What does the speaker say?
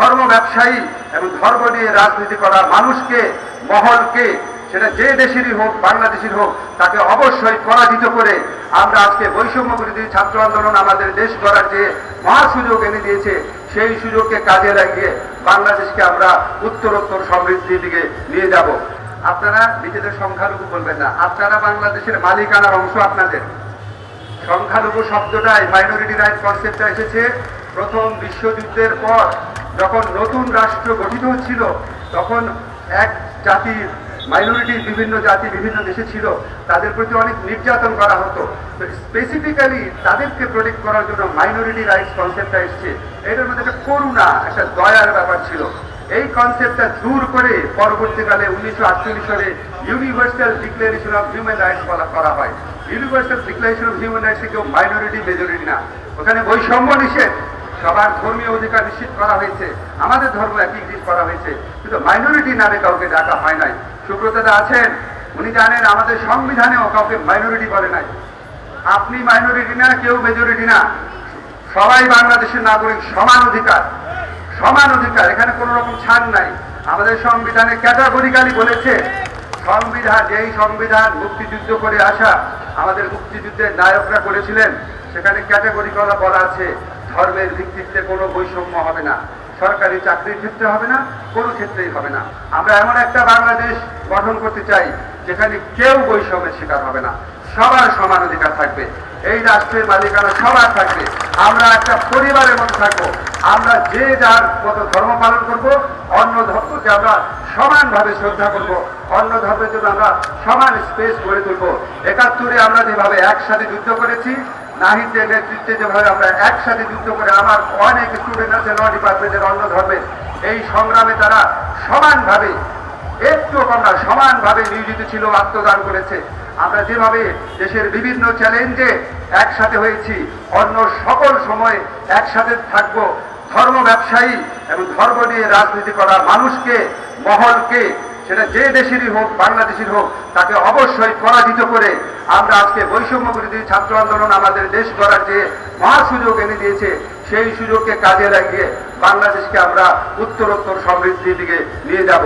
ধর্ম ব্যবসায়ী এবং ধর্ম নিয়ে রাজনীতি করা মানুষকে, মহলকে, সেটা যে দেশেরই হোক, বাংলাদেশের হোক, তাকে অবশ্যই পরাজিত করে আমরা আজকে বৈষম্য বিরোধী ছাত্র আন্দোলন আমাদের দেশ গড়ার যে মহা সুযোগ এনে দিয়েছে, সেই সুযোগকে কাজে লাগিয়ে বাংলাদেশকে আমরা উত্তরোত্তর সমৃদ্ধির দিকে নিয়ে যাব। আপনারা নিজেদের সংখ্যালঘু বলবেন না, আপনারা বাংলাদেশের মালিকানার অংশ। আপনাদের সংখ্যালঘু শব্দটাই, মাইনরিটি রাইট কনসেপ্টটা এসেছে প্রথম বিশ্বযুদ্ধের পর, যখন নতুন রাষ্ট্র গঠিত হচ্ছিল, তখন এক জাতির মাইনরিটির বিভিন্ন জাতি বিভিন্ন দেশে ছিল, তাদের প্রতি অনেক নির্যাতন করা হতো। তো স্পেসিফিক্যালি তাদেরকে প্রোটেক্ট করার জন্য মাইনরিটি রাইটস কনসেপ্টটা এসছে। এটার মধ্যে একটা করুণা, একটা দয়ার ব্যাপার ছিল। এই কনসেপ্টটা দূর করে পরবর্তীকালে 1948 সালে universal declaration of human rights করা হয়। ইউনিভার্সাল ডিক্লারেশন অফ হিউম্যান রাইটসে কেউ মাইনরিটি মেজরিটি না, ওখানে বৈষম্য নিষেধ, সবার ধর্মীয় অধিকার নিশ্চিত করা হয়েছে, আমাদের ধর্ম একীকৃত করা হয়েছে, কিন্তু মাইনরিটি নামে কাউকে ডাকা হয় নাই। সুব্রতদা আছেন, উনি জানেন আমাদের সংবিধানেও কাউকে মাইনরিটি বলে নাই। আপনি মাইনরিটি না, কেউ মেজরিটি না, সবাই বাংলাদেশের নাগরিক, সমান অধিকার, সমান অধিকার, এখানে কোনো রকম ছাড় নাই। আমাদের সংবিধানে ক্যাটাগরিক্যালি বলেছে, সংবিধান, যেই সংবিধান মুক্তিযুদ্ধ করে আসা আমাদের মুক্তিযুদ্ধের নায়করা করেছিলেন, সেখানে ক্যাটাগরিক্যালি বলা আছে ধর্মের ভিত্তিতে কোনো বৈষম্য হবে না, সরকারি চাকরির ক্ষেত্রে হবে না, কোনো ক্ষেত্রেই হবে না। আমরা এমন একটা বাংলাদেশ গঠন করতে চাই যেখানে কেউ বৈষম্যের শিকার হবে না, সবার সমান অধিকার থাকবে, এই রাষ্ট্রের মালিকানা সবার থাকবে, আমরা একটা পরিবারের মতো থাকবো, আমরা যে যার মতো ধর্ম পালন করব, অন্য ধর্মকে আমরা সমানভাবে শ্রদ্ধা করব, অন্য ধর্মের জন্য আমরা সমান স্পেস গড়ে তুলব। ৭১ আমরা যেভাবে একসাথে যুদ্ধ করেছি, নাহিদের নেতৃত্বে যেভাবে আমরা একসাথে যুদ্ধ করে, আমার অনেক স্টুডেন্ট আছে ল ডিপার্টমেন্টের অন্য ধর্মের, এই সংগ্রামে তারা সমানভাবে, একটু কম না, সমানভাবে নিয়োজিত ছিল, আত্মদান করেছে। আমরা যেভাবে দেশের বিভিন্ন চ্যালেঞ্জে একসাথে হয়েছি, অন্য সকল সময়ে একসাথে থাকব। ধর্ম ব্যবসায়ী এবং ধর্ম নিয়ে রাজনীতি করা মানুষকে, মহলকে, সেটা যে দেশেরই হোক, বাংলাদেশের হোক, তাকে অবশ্যই পরাজিত করে আমরা আজকে বৈষম্য বিরোধী ছাত্র আন্দোলন আমাদের দেশ গড়ার যে মহা সুযোগ এনে দিয়েছে, সেই সুযোগকে কাজে লাগিয়ে বাংলাদেশকে আমরা উত্তরোত্তর সমৃদ্ধির দিকে নিয়ে যাব।